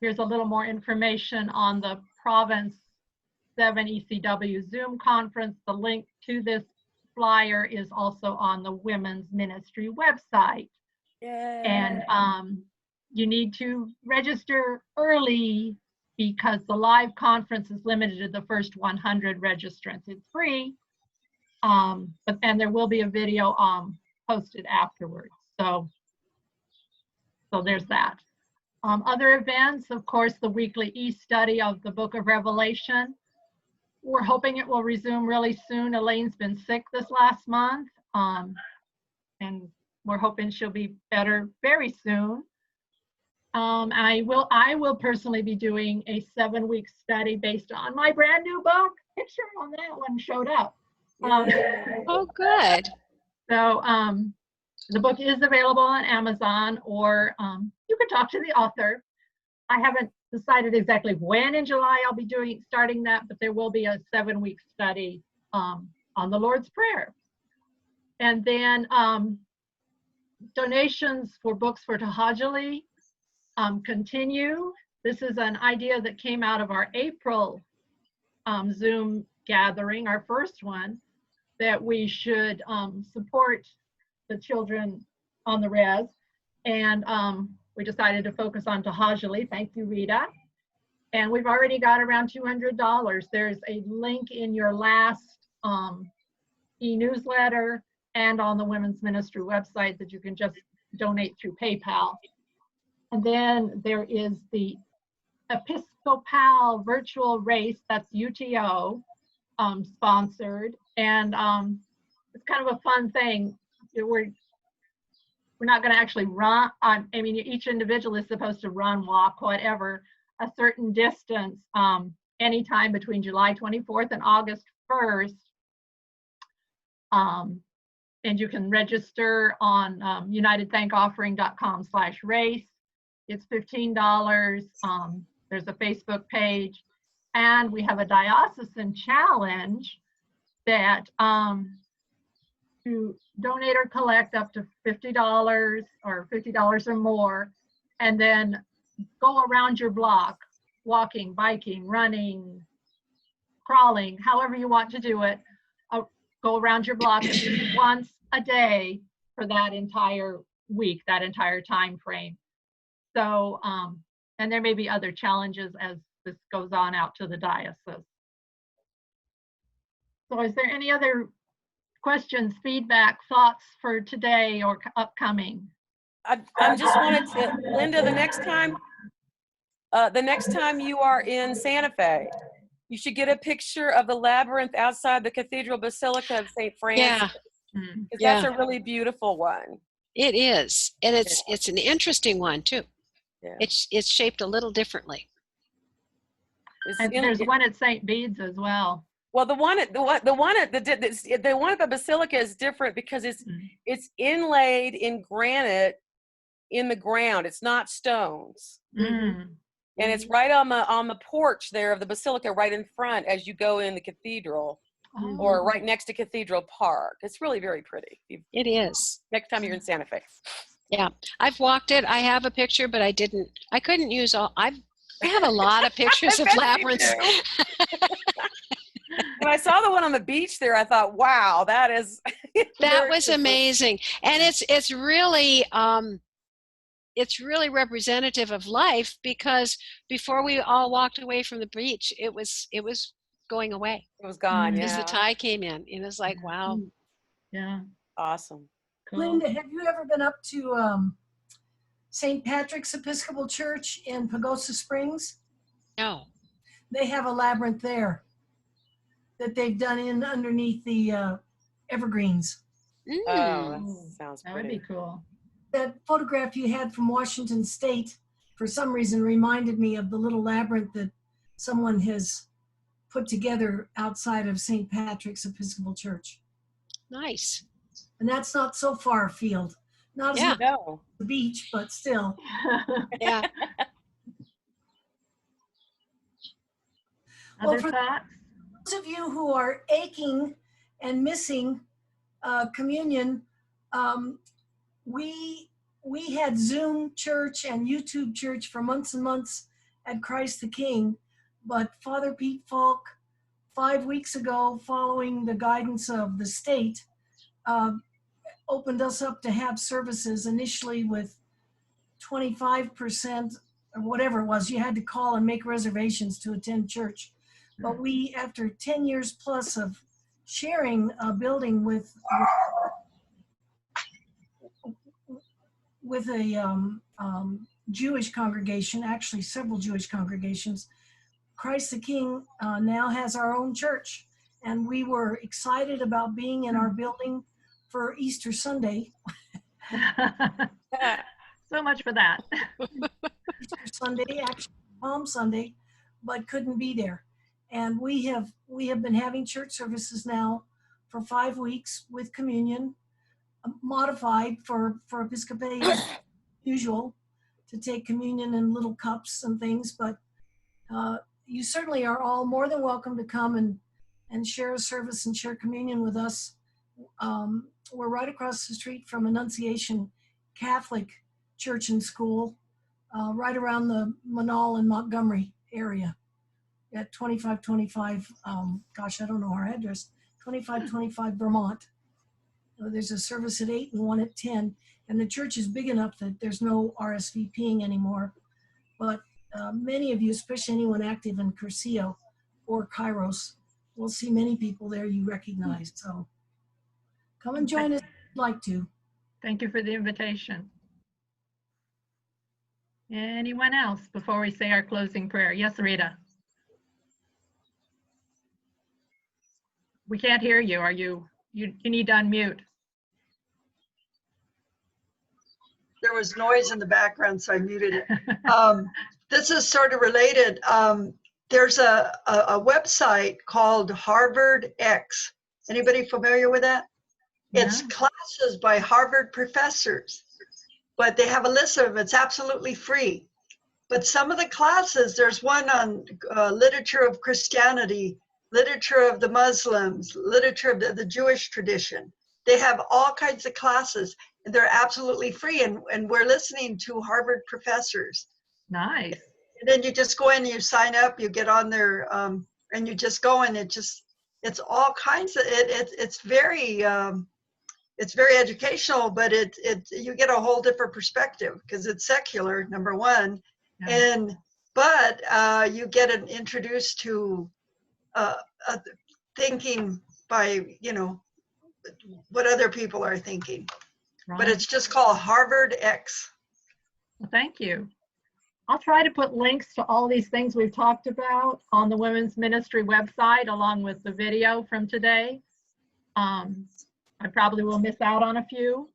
Here's a little more information on the Province 7 ECW Zoom conference. The link to this flyer is also on the Women's Ministry website. Yay. And you need to register early because the live conference is limited to the first 100 registrants. It's free, but then there will be a video posted afterwards. So there's that. Other events, of course, the weekly e-study of the Book of Revelation. We're hoping it will resume really soon. Elaine's been sick this last month, and we're hoping she'll be better very soon. I will personally be doing a 7-week study based on my brand new book. Picture on that one showed up. Oh, good. So the book is available on Amazon, or you can talk to the author. I haven't decided exactly when in July I'll be starting that, but there will be a 7-week study on the Lord's Prayer. And then donations for books for Tahajali continue. This is an idea that came out of our April Zoom gathering, our first one, that we should support the children on the res. And we decided to focus on Tahajali. Thank you, Rita. And we've already got around $200. There's a link in your last e-newsletter and on the Women's Ministry website that you can just donate through PayPal. And then there is the Episcopal virtual race, that's UTO, sponsored. And it's kind of a fun thing. We're not going to actually run, I mean, each individual is supposed to run, walk, whatever, a certain distance anytime between July 24th and August 1st. And you can register on unitedthankoffering.com/race. It's $15. There's a Facebook page. And we have a diocesan challenge that to donate or collect up to $50 or $50 or more, and then go around your block, walking, biking, running, crawling, however you want to do it. Go around your block once a day for that entire week, that entire time frame. So, and there may be other challenges as this goes on out to the diocese. So is there any other questions, feedback, thoughts for today or upcoming? I just wanted to, Linda, the next time you are in Santa Fe, you should get a picture of the labyrinth outside the Cathedral Basilica of St. Francis. Yeah. Because that's a really beautiful one. It is. And it's an interesting one too. Yeah. It's shaped a little differently. And there's one at St. Bede's as well. Well, the one at the Basilica is different because it's inlaid in granite in the ground. It's not stones. And it's right on the porch there of the Basilica, right in front as you go in the cathedral, or right next to Cathedral Park. It's really very pretty. It is. Next time you're in Santa Fe. Yeah, I've walked it. I have a picture, but I couldn't use all. I have a lot of pictures of labyrinths. When I saw the one on the beach there, I thought, wow, that is. That was amazing. And it's really representative of life, because before we all walked away from the beach, it was going away. It was gone, As the tide came in. It was like, wow. Yeah. Awesome. Cool. Linda, have you ever been up to St. Patrick's Episcopal Church in Pagosa Springs? No. They have a labyrinth there that they've done in underneath the evergreens. Oh, that sounds pretty. That would be cool. That photograph you had from Washington State, for some reason, reminded me of the little labyrinth that someone has put together outside of St. Patrick's Episcopal Church. Nice. And that's not so far afield. Not as much as the beach, but still. Yeah. Well, for those of you who are aching and missing communion, we had Zoom church and YouTube church for months and months at Christ the King, but Father Pete Falk, 5 weeks ago, following the guidance of the state, opened us up to have services initially with 25% or whatever it was. You had to call and make reservations to attend church. But we, after 10 years plus of sharing a building with a Jewish congregation, actually several Jewish congregations, Christ the King now has our own church. And we were excited about being in our building for Easter Sunday. So much for that. Easter Sunday, actually Palm Sunday, but couldn't be there. And we have been having church services now for 5 weeks with communion, modified for Episcopalians usual to take communion in little cups and things. But you certainly are all more than welcome to come and share a service and share communion with us. We're right across the street from Annunciation Catholic Church and School, right around the Manal and Montgomery area at 2525, gosh, I don't know our address, 2525 Vermont. There's a service at 8 and one at 10, and the church is big enough that there's no RSVPing anymore. But many of you, especially anyone active in Cursillo or Kairos, will see many people there you recognize. So come and join us if you'd like to. Thank you for the invitation. Anyone else before we say our closing prayer? Yes, Rita. We can't hear you. Are you need to unmute. There was noise in the background, so I muted it. This is sort of related. There's a website called Harvard X. Anybody familiar with that? No. It's classes by Harvard professors, but they have a list of them. It's absolutely free. But some of the classes, there's one on literature of Christianity, literature of the Muslims, literature of the Jewish tradition. They have all kinds of classes, and they're absolutely free. And we're listening to Harvard professors. Nice. And then you just go in, you sign up, you get on there, and you just go in. It's all kinds of it's very educational, but you get a whole different perspective because it's secular, number one, Yeah. but you get introduced to thinking by what other people are thinking. Right. But it's just called Harvard X. Well, thank you. I'll try to put links to all these things we've talked about on the Women's Ministry website, along with the video from today. I probably will miss out on a few,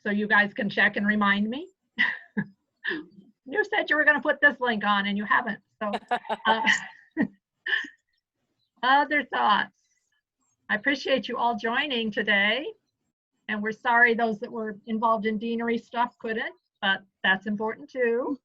so you guys can check and remind me. You said you were going to put this link on, and you haven't. So, other thoughts? I appreciate you all joining today, and we're sorry those that were involved in deanery stuff couldn't, but that's important too.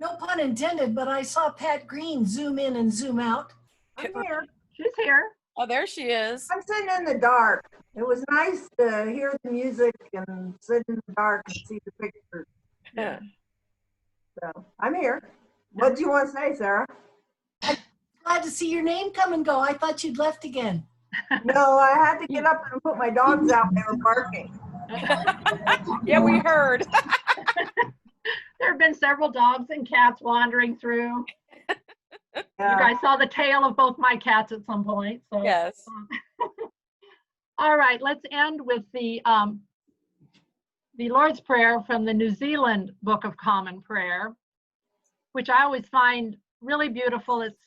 No pun intended, but I saw Pat Green zoom in and zoom out. I'm here. She's here. Oh, there she is. I'm sitting in the dark. It was nice to hear the music and sit in the dark and see the pictures. Yeah. So I'm here. What do you want to say, Sarah? Glad to see your name come and go. I thought you'd left again. No, I had to get up and put my dogs out. They were barking. Yeah, we heard. There have been several dogs and cats wandering through. You guys saw the tail of both my cats at some point. So. Yes. All right, let's end with the Lord's Prayer from the New Zealand Book of Common Prayer, which I always find really beautiful. It's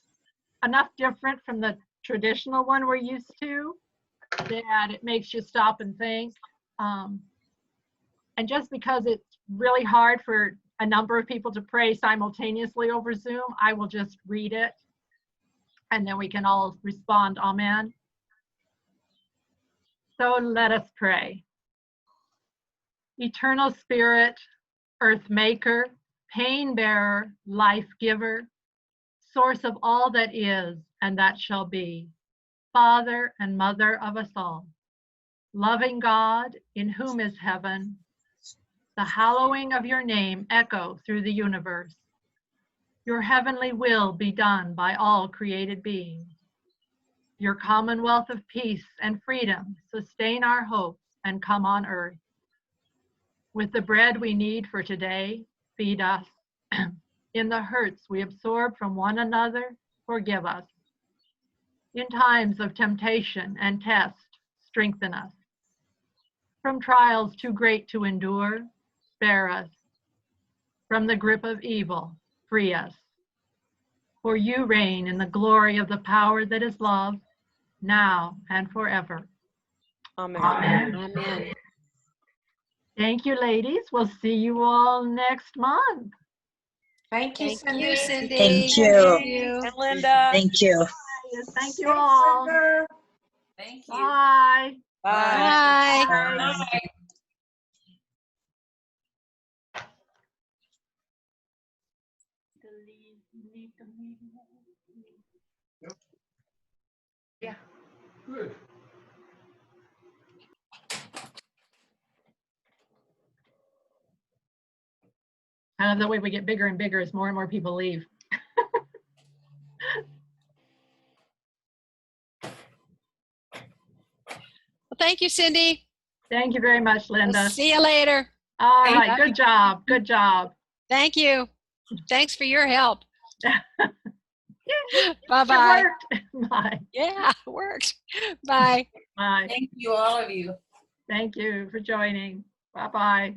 enough different from the traditional one we're used to that it makes you stop and think. And just because it's really hard for a number of people to pray simultaneously over Zoom, I will just read it and then we can all respond, Amen. So let us pray. Eternal Spirit, Earth Maker, Pain Bearer, Life Giver, Source of all that is and that shall be, Father and Mother of us all, loving God, in whom is heaven, the hallowing of your name echo through the universe. Your heavenly will be done by all created beings. Your commonwealth of peace and freedom sustain our hopes and come on earth. With the bread we need for today, feed us. In the hurts we absorb from one another, forgive us. In times of temptation and test, strengthen us. From trials too great to endure, spare us. From the grip of evil, free us. For you reign in the glory of the power that is love, now and forever. Amen. Amen. Thank you, ladies. We'll see you all next month. Thank you, Thank you, Cindy. Cindy. Thank you. Thank you. And Linda. Thank you. Thank you Thanks, all. Linda. Thank you. Bye. Bye. Bye. Bye. Yeah. Good. I love the way we get bigger and bigger as more and more people leave. Well, thank you, Cindy. Thank you very much, Linda. We'll see you later. All Thank right, good job. Good job. Thank you. Thanks for your help. It Bye-bye. worked. Bye. Yeah, it worked. Bye. Bye. Thank you, all of you. Thank you for joining. Bye-bye.